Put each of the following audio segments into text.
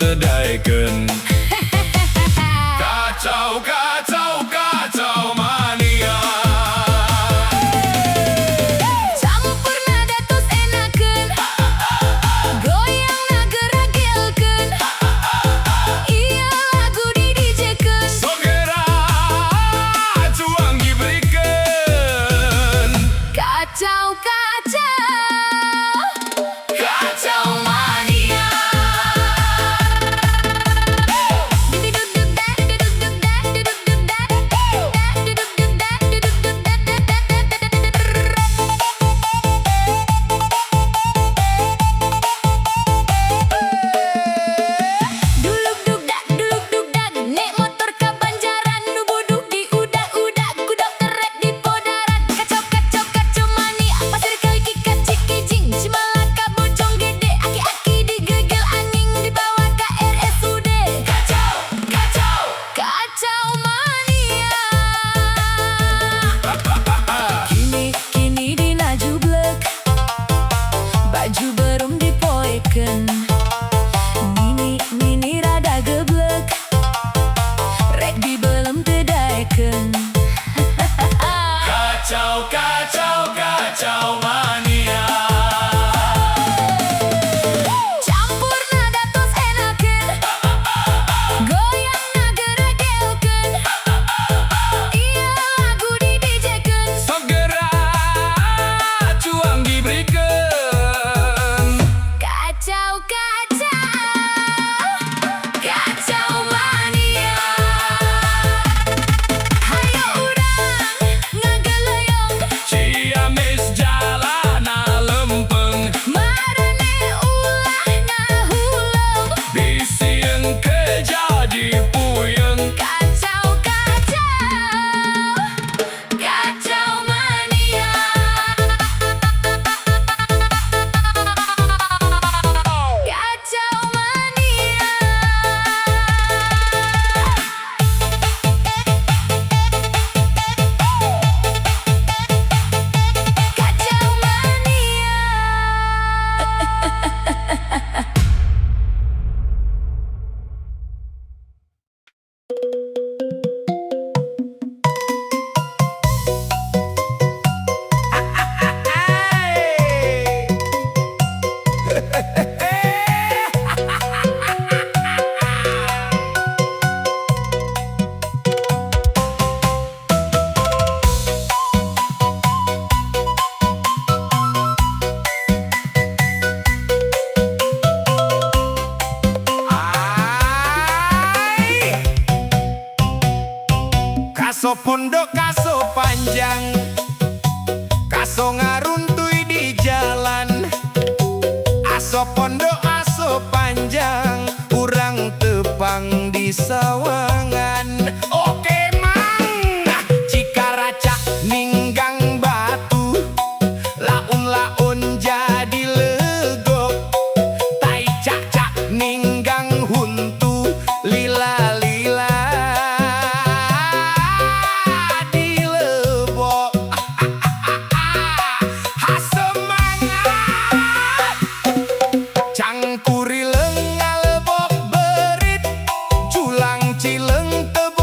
tedaikeun. Kacau, kacau, kacau mania. Campur nada tos enakeun, goyang na geragelkeun, ieu lagu di DJ-keun. Sogera cuang diberikan. Kacau, kacau, kacau mania. Duluk duk dak, nek motor ka Banjaran, nu buduk di udak-udak, ku dokter rek di podaran. Kacau, kacau, kacau mania, pasir kaki kacik kijing, Cimalaka bojong gede, aki-aki digegel anjing, dibawa ke RSUD. Kacau, kacau, kacau mania. Kini dina jublek, baju berum dipoekeun, Nini rada geblek, rek dibelem tedaikeun. Kacau, kacau, kacau mania. Campur nada tos enakeun, goyang na geragelkeun, ieu lagu di DJ-keun. Segera cuang diberikan. Kacau, kacau, kacau mania. Hayo urang ngagelayong, Ciamis jalana lempeng, marane ulah ngahuleng. bisieun kejadi puyeng. Kacau, kacau, kacau mania. Kacau mania. Kacau mania. Kaso pondok, kaso panjang, kaso ngaruntui di jalan. Aso pondok, aso panjang, urang tepang di sawangan. Oke mang, Cikaraca ninggang batu, laun-laun jadi legok. Tai cak-cak ninggang huntu, lila-lila di lebok. Hasemangat cangkuri lengal lebok berit, culang cileng tebok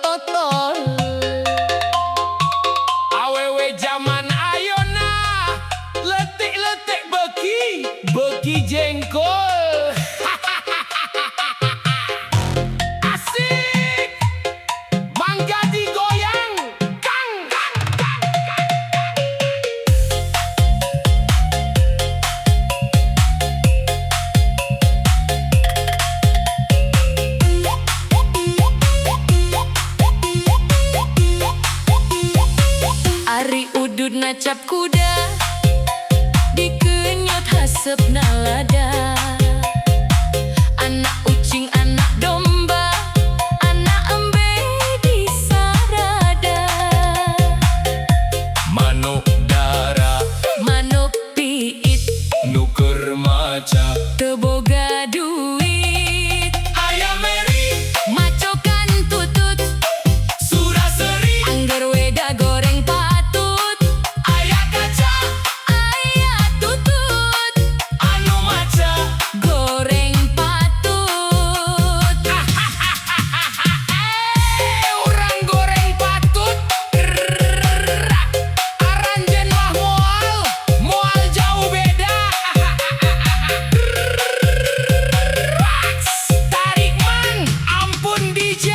totol. Awewe zaman ayona letik-letik beki jengkol. Asik, mangga digoyang, kang. Ari udud nacap kuda dikenyot hasep nalada. Anak ucing anak domba anak embe di sarada. Manuk dara Manuk piit nuker maca teboga duit. ayam meri Macokan tutut suraseri angger weda goreng patut. ayah kaca Ayah tutut anu maca goreng patut. Orang goreng patut. Aranjen mah moal jauh beda. Tarik man, ampun DJ.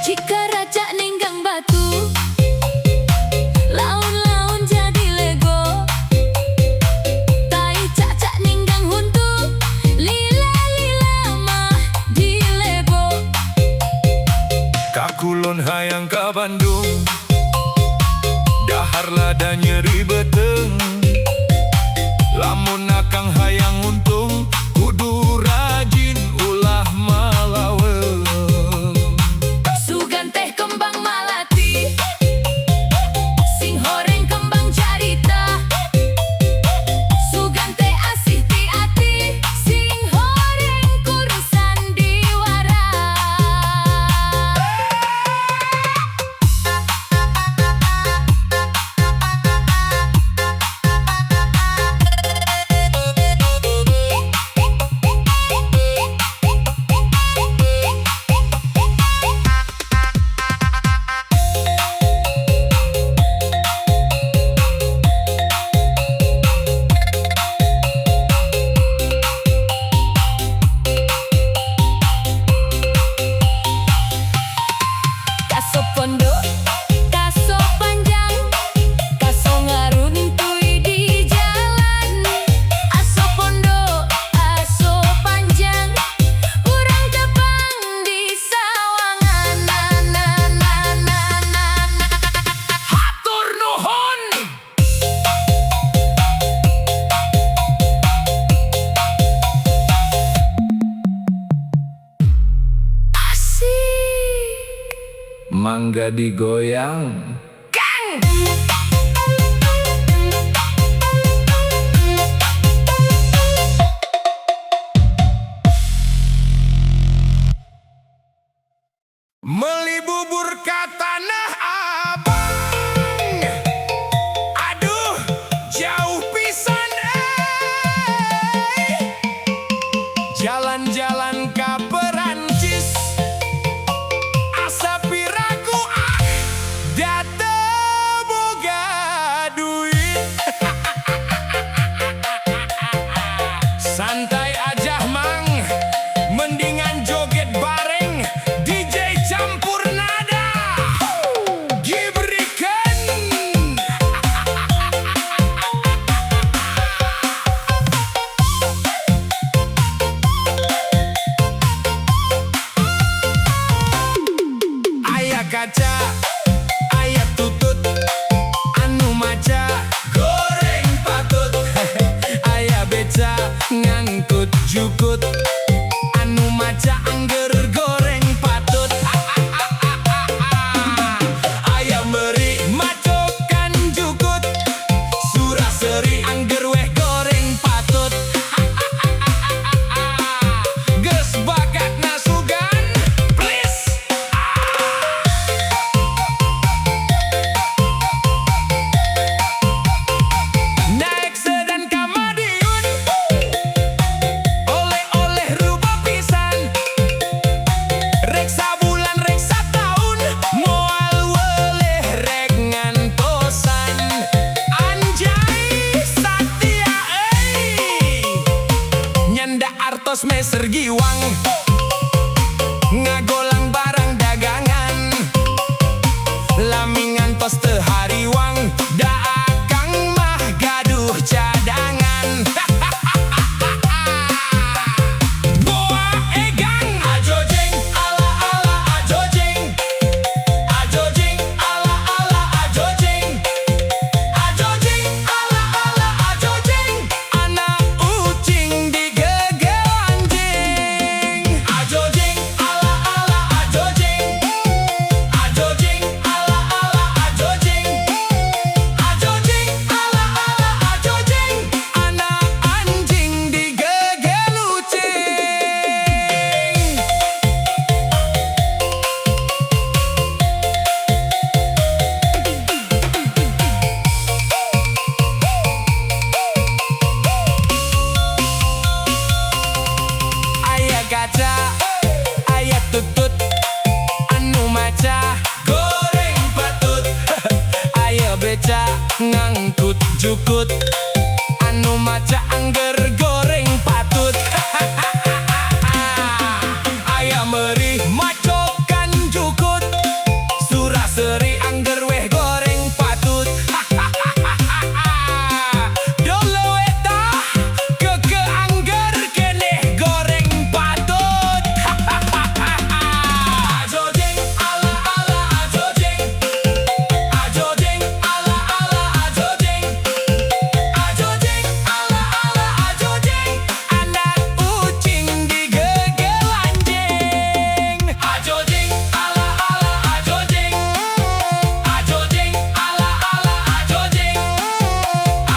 Jika raja ninggang batu, laun-laun jadi lego. Tai cacak ninggang huntu, lila-lila mah dilebo. kakulon hayang ka Bandung dahar lada nyeri beteng lamun akang hayang untung kudu rajin ulah malaweng. Sugan teh kembang malati, sing horeng kembang carita. Sugan teh asih ti ati, sing horeng kurusan diwara. Kaso pondok, kaso panjang, kaso ngaruntui di jalan. Aso pondok, aso panjang, urang tepang di sawangan. Hatur nuhun. Asik. Mangga digoyang Meli bubur ka Tanah Abang. Aduh, jauh pisan jalan-jalan ka Perancis. Asa piraku dateng bergiwang ngagolang barang dagangan lamingan tos teu hariwang da akang mah gaduh cadangan. Boa egang ajojeng ala ala ajojeng ajojeng ala ala ajojeng ajojeng ala ala ajojeng anak ucing digegel anjing ajojeng ala ala ajojeng ajojeng ala ala ajojeng ajojeng ala ala ajojeng anak anjing digegel ucing. Aya kaca, aya tutut, anu maca goreng patut. Aya beca ngangkut jukut, anu maca angger goreng patut. Aya meuri macokan jukut, suraseri angger weh goreng patut. Dolo eta keke angger keneh goreng patut. Ajojeng ala ala ajojeng ajojeng ala ala ajojeng ajojeng ala ala ajojeng anak ucing digegel anjing ajojeng ala ala ajojeng ajojeng ala ala ajojeng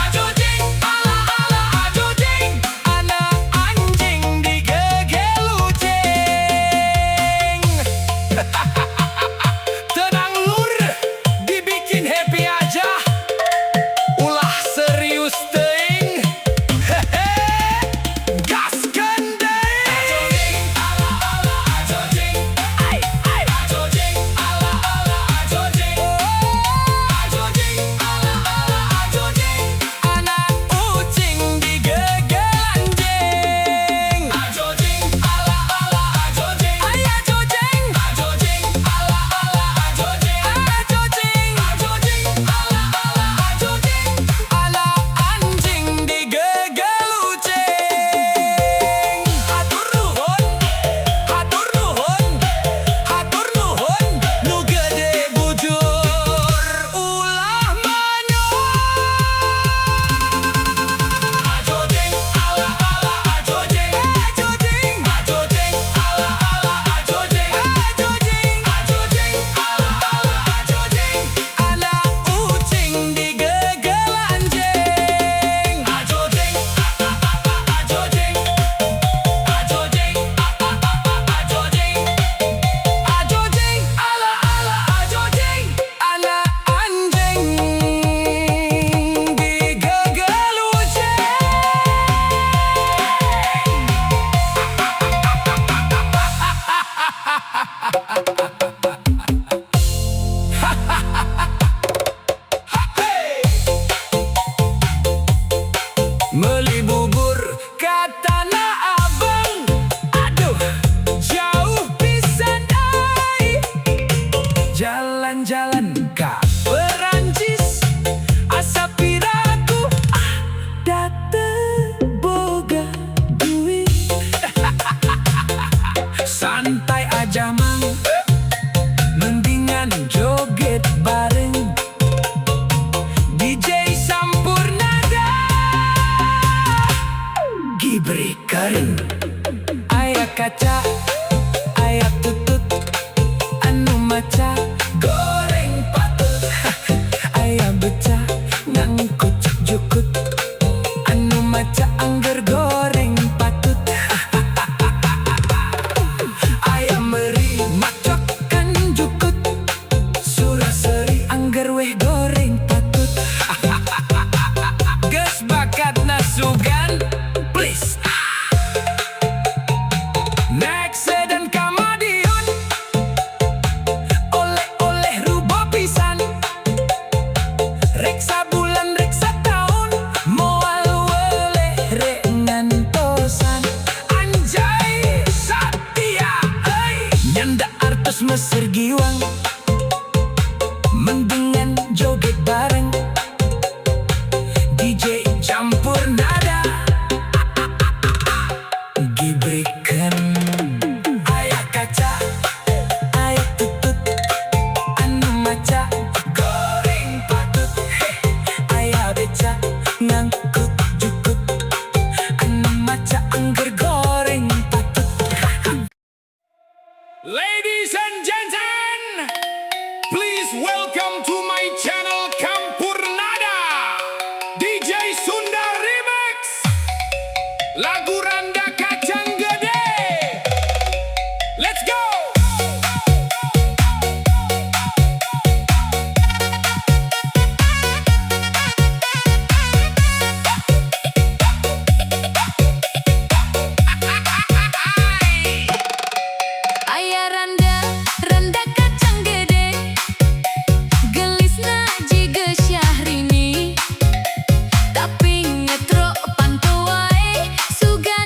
ajojeng ala ala ajojeng anak anjing digegel ucing. Tenang lur, dibikin happy aja, ulah serius teuing. Hehe, gaskeun deui. Ajojeng ala ala ajojeng, ai ai ajojeng ala ala ajojeng, ajojeng ala ala ajojeng, anak ucing digegel anjing. Ajojeng ala ala ajojeng, ai ajojeng, ajojeng ala ala ajojeng, ajojeng, ajojeng ala ala ajojeng, anak anjing digegel ucing. Hatur nuhun, hatur nuhun, hatur nuhun, nu gede bujur ulah manyun. Ajojeng ala ala ajojeng, ajojeng, ajojeng ala ala ajojeng, ajojeng, ajojeng ala ala ajojeng, anak ucing digegel anjing. Ajojeng ajojeng ajojeng ajojeng ala ala ajojeng, anak anjing digegel ucing. Meuli bubur ka Tanah Abang, aduh jauh pisan ai. Jalan-jalan ka Perancis, asa piraku da teu boga duit. Santai aja mang, mendingan joget bareng DJ Sampurnada Gibri Karim. Aya kaca, aya tutut, anu maca goreng patut. Aya beca ngangkut jukut, anu maca angger goreng patut. Aya meuri macokan jukut, suraseri angger weh goreng patut. Geus bakat nasugan, please. Next dan Kamadiun, oleh-oleh rubo pisan. Reksa bulan reksa tahun, moal weleh rek ngantosan. Anjay Lagu Randa Kacang Gede. Let's go. Ayah Randa, Randa kacang gede, gelisna jiga Syahrini, tapi ngetrok pantau wae, suga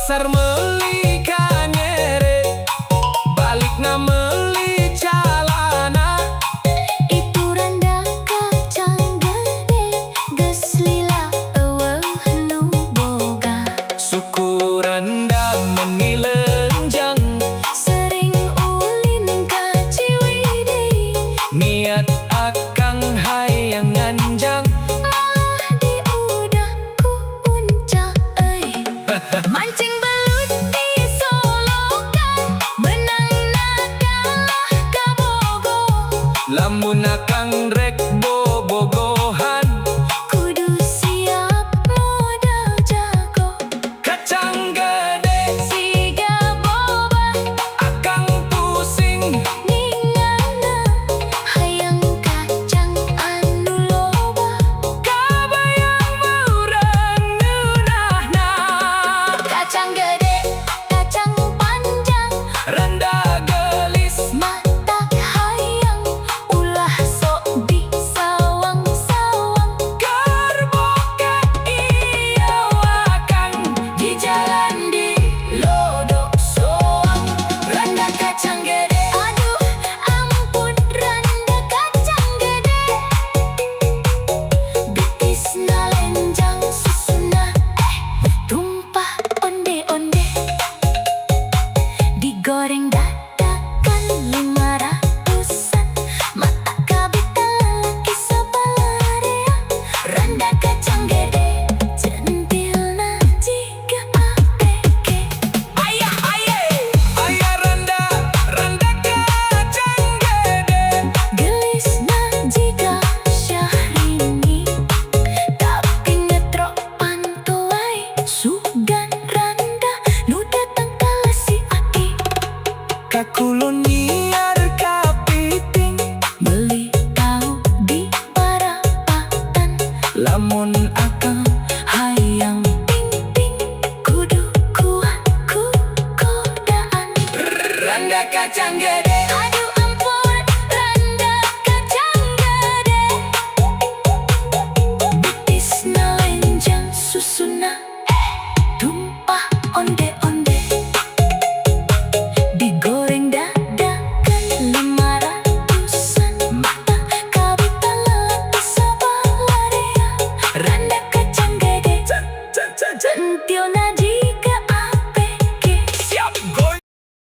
pasar meli kanyere, balik na meli calana. Itu randa kacang gede, geus lila eueuh nu boga. Suku randa mengilenjang, Sering ulin ka Ciwidey, niat akang hayang nganjang. malah diudah ku unca euy. Mancing belut di Solokan, benangna kalah ka Bogo. Lamun akang rek bobogohan, Kudu siap modal jago, kacang gede siga boba akang pusing. ningalna, hayang kacang anu loba. Kabayang maureun nunahna, Kacang gede, kacang panjang, randa gelis mata hayang, ulah sok disawang-sawang. keur boke ieu akang Di jalan di lodok soang, randa kacang gede. Aduh ampun randa kacang gede, bitisna lenjang susuna tumpah onde-onde. Digoreng dadakan 500-an, mata kabita lalaki sabalarea. Randa kacang gede, centilna jiga APG. Ayah randa kacang gede, Gelisna jiga Syahrini, tapi ngetro pantuai. Sugan randa nu datang kala si Aki, kakulun nyiar kapiting. beli tahu di Parapatan. Lamun akang hayang Ting-ting, kudu kuat ku godaan. randa kacang gede.